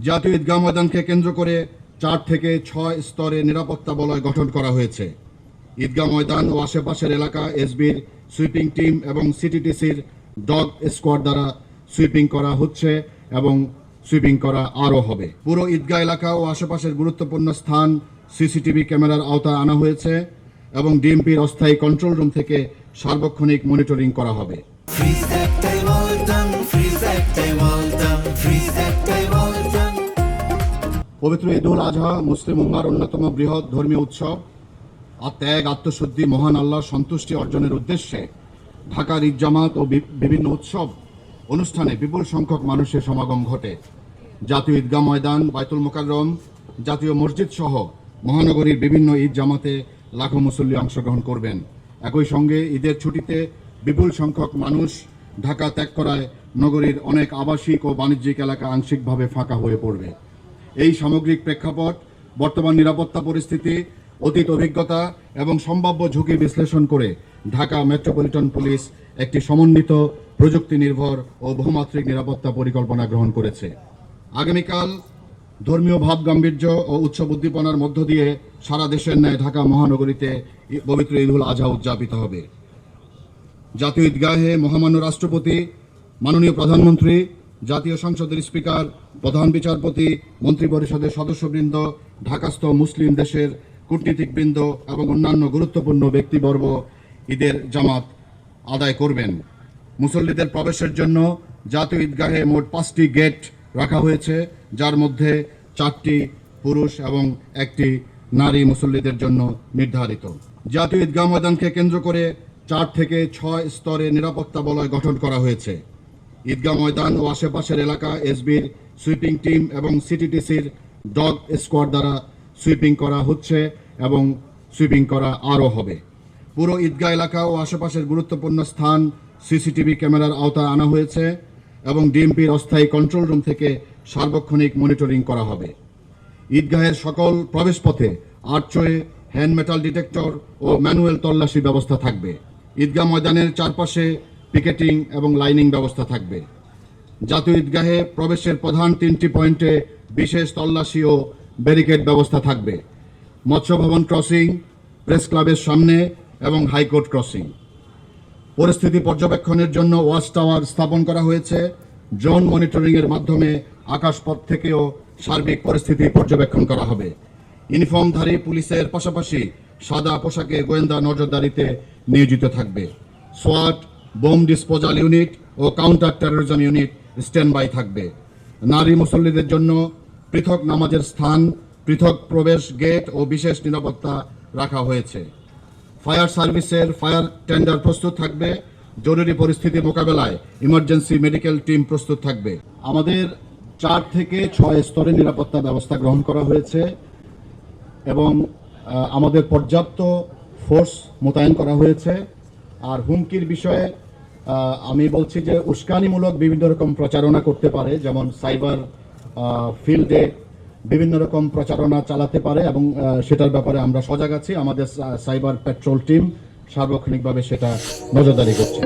জাতীয় ঈদগাহ ময়দানকে কেন্দ্র করে 4 থেকে 6 স্তরে নিরাপত্তা বলয় গঠন করা হয়েছে। ঈদগাহ ময়দান ও আশেপাশের এলাকা এসবির সুইপিং টিম এবং সিটিটিসির ডগ স্কোয়াড দ্বারা সুইপিং করা হচ্ছে এবং সুইপিং করা আরও হবে। পুরো ঈদগাহ এলাকা ও আশেপাশের গুরুত্বপূর্ণ স্থান সিসিটিভি ক্যামেরার আওতায় আনা হয়েছে এবং ডিএমপির অস্থায়ী কন্ট্রোল রুম থেকে সার্বক্ষণিক মনিটরিং করা হবে। পবিত্র ঈদুল আজহা মুসলিম উম্মার অন্যতম বৃহৎ ধর্মীয় উৎসব। ত্যাগ, আত্মশুদ্ধি, মহান আল্লাহর সন্তুষ্টি অর্জনের উদ্দেশ্যে ঢাকার ঈদ জামাত ও বিভিন্ন উৎসব অনুষ্ঠানে বিপুল সংখ্যক মানুষের সমাগম ঘটে। জাতীয় ঈদগাহ ময়দান, বায়তুল মোকাররম, জাতীয় মসজিদ সহ মহানগরীর বিভিন্ন ঈদ জামাতে লাখো মুসল্লি অংশগ্রহণ করবেন। একই সঙ্গে ঈদের ছুটিতে বিপুল সংখ্যক মানুষ ঢাকা ত্যাগ করায় নগরীর অনেক আবাসিক ও বাণিজ্যিক এলাকা আংশিকভাবে ফাঁকা হয়ে পড়বে। এই সামগ্রিক প্রেক্ষাপট, বর্তমান নিরাপত্তা পরিস্থিতি, অতীত অভিজ্ঞতা এবং সম্ভাব্য ঝুঁকি বিশ্লেষণ করে ঢাকা মেট্রোপলিটন পুলিশ একটি সমন্বিত প্রযুক্তি নির্ভর ও বহুমাত্রিক নিরাপত্তা পরিকল্পনা গ্রহণ করেছে। আগামীকাল ধর্মীয় ভাব গাম্ভীর্য ও উৎসব উদ্দীপনার মধ্য দিয়ে সারা দেশের ন্যায় ঢাকা মহানগরীতে পবিত্র ঈদুল আজহা উদযাপিত হবে। জাতীয় ঈদগাহে মহামান্য রাষ্ট্রপতি, মাননীয় প্রধানমন্ত্রী, জাতীয় সংসদের স্পিকার, প্রধান বিচারপতি, মন্ত্রিপরিষদের সদস্যবৃন্দ, ঢাকাস্থ মুসলিম দেশের কূটনীতিকবৃন্দ এবং অন্যান্য গুরুত্বপূর্ণ ব্যক্তিবর্গ ঈদের জামাত আদায় করবেন। মুসল্লিদের প্রবেশের জন্য জাতীয় ঈদগাহে মোট 5টি গেট রাখা হয়েছে, যার মধ্যে 4টি পুরুষ এবং 1টি নারী মুসল্লিদের জন্য নির্ধারিত। জাতীয় ঈদগাহ ময়দানকে কেন্দ্র করে 4 থেকে 6 স্তরে নিরাপত্তা বলয় গঠন করা হয়েছে। ঈদগাহ ময়দান ও আশেপাশের এলাকা এসবির সুইপিং টিম এবং সিটিটিসির ডগ স্কোয়াড দ্বারা সুইপিং করা হচ্ছে এবং সুইপিং করা আরও হবে। পুরো ঈদগাহ এলাকা ও আশেপাশের গুরুত্বপূর্ণ স্থান সিসিটিভি ক্যামেরার আওতায় আনা হয়েছে এবং ডিএমপির অস্থায়ী কন্ট্রোল রুম থেকে সার্বক্ষণিক মনিটরিং করা হবে। ঈদগাহের সকল প্রবেশপথে আর্চওয়ে, হ্যান্ড মেটাল ডিটেক্টর ও ম্যানুয়াল তল্লাশি ব্যবস্থা থাকবে। ঈদগাহ ময়দানের চারপাশে পিকেটিং এবং লাইনিং ব্যবস্থা থাকবে। জাতীয় ঈদগাহে প্রবেশের প্রধান 3টি পয়েন্টে বিশেষ তল্লাশি ও ব্যারিকেড ব্যবস্থা থাকবে। মৎস্য ভবন ক্রসিং, প্রেস ক্লাবের সামনে এবং হাইকোর্ট ক্রসিং। পরিস্থিতি পর্যবেক্ষণের জন্য ওয়াচ টাওয়ার স্থাপন করা হয়েছে। ড্রোন মনিটরিংয়ের মাধ্যমে আকাশপথ থেকেও সার্বিক পরিস্থিতি পর্যবেক্ষণ করা হবে। ইউনিফর্মধারী পুলিশের পাশাপাশি সাদা পোশাকে গোয়েন্দা নজরদারিতে নিয়োজিত থাকবে। সোয়াট, বোম ডিসপোজাল ইউনিট ও counter terrorism unit stand by থাকবে। নারী মুসল্লিদের জন্য পৃথক নামাজের স্থান, পৃথক প্রবেশ গেট ও বিশেষ নিরাপত্তা রাখা হয়েছে। ফায়ার সার্ভিসের ফায়ার টেন্ডার প্রস্তুত থাকবে। জরুরি পরিস্থিতি মোকাবেলায় ইমার্জেন্সি মেডিকেল টিম প্রস্তুত থাকবে। আমাদের 4 থেকে 6 স্তরে নিরাপত্তা ব্যবস্থা গ্রহণ করা হয়েছে এবং আমাদের পর্যাপ্ত ফোর্স মোতায়েন করা হয়েছে। আর হুমকির বিষয়ে আমি বলছি যে উস্কানিমূলক বিভিন্ন রকম প্রচারণা করতে পারে, যেমন সাইবার ফিল্ডে বিভিন্ন রকম প্রচারণা চালাতে পারে এবং সেটার ব্যাপারে আমরা সজাগ আছি। আমাদের সাইবার পেট্রোল টিম সার্বক্ষণিকভাবে সেটা নজরদারি করছে।